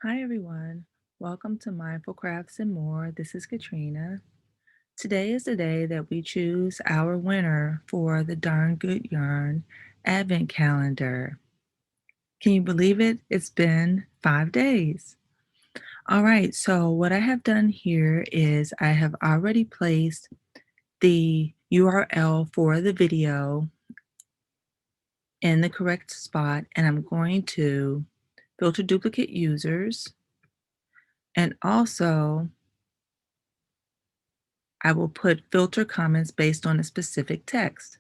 Hi, everyone. Welcome to Mindful Crafts and More. This is Katrina. Today is the day that we choose our winner for the Darn Good Yarn Advent Calendar. Can you believe it? It's been 5 days. All right, so what I have done here is I have already placed the URL for the video in the correct spot, and I'm going to filter duplicate users and also I will put filter comments based on a specific text.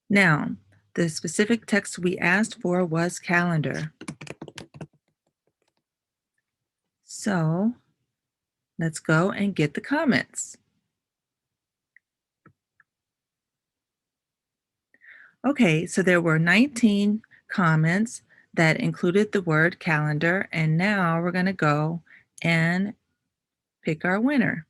Now, the specific text we asked for was calendar. So let's go and get the comments. Okay, so there were 19 comments that included the word calendar, and now we're going to go and pick our winner.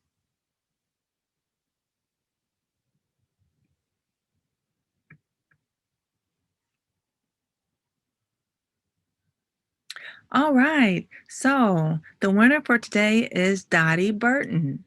All right, so the winner for today is Dottie Burton.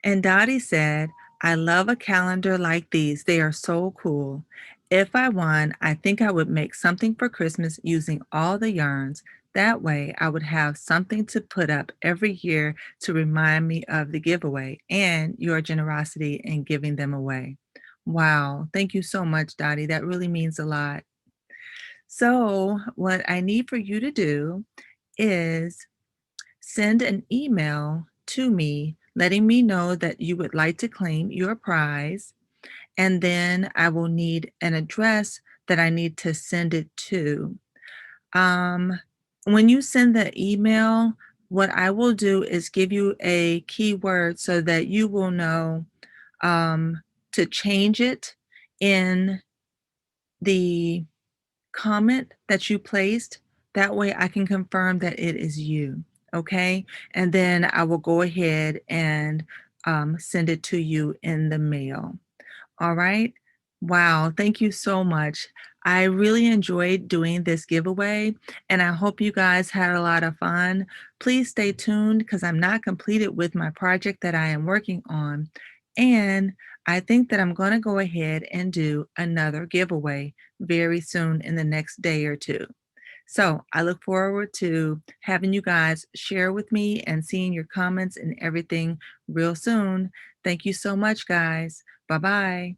And Dottie said, I love a calendar like these. They are so cool. If I won, I think I would make something for Christmas using all the yarns. That way, I would have something to put up every year to remind me of the giveaway and your generosity in giving them away. Wow. Thank you so much, Dottie. That really means a lot. So, what I need for you to do is send an email to me letting me know that you would like to claim your prize, and then I will need an address that I need to send it to. Um, when you send the email, what I will do is give you a keyword so that you will know um, to change it in the comment that you placed. That way I can confirm that it is you. Okay. And then I will go ahead and send it to you in the mail. All right. Wow. Thank you so much. I really enjoyed doing this giveaway and I hope you guys had a lot of fun. Please stay tuned because I'm not completed with my project that I am working on. And I think that I'm going to go ahead and do another giveaway very soon in the next day or two. So I look forward to having you guys share with me and seeing your comments and everything real soon. Thank you so much, guys. Bye bye.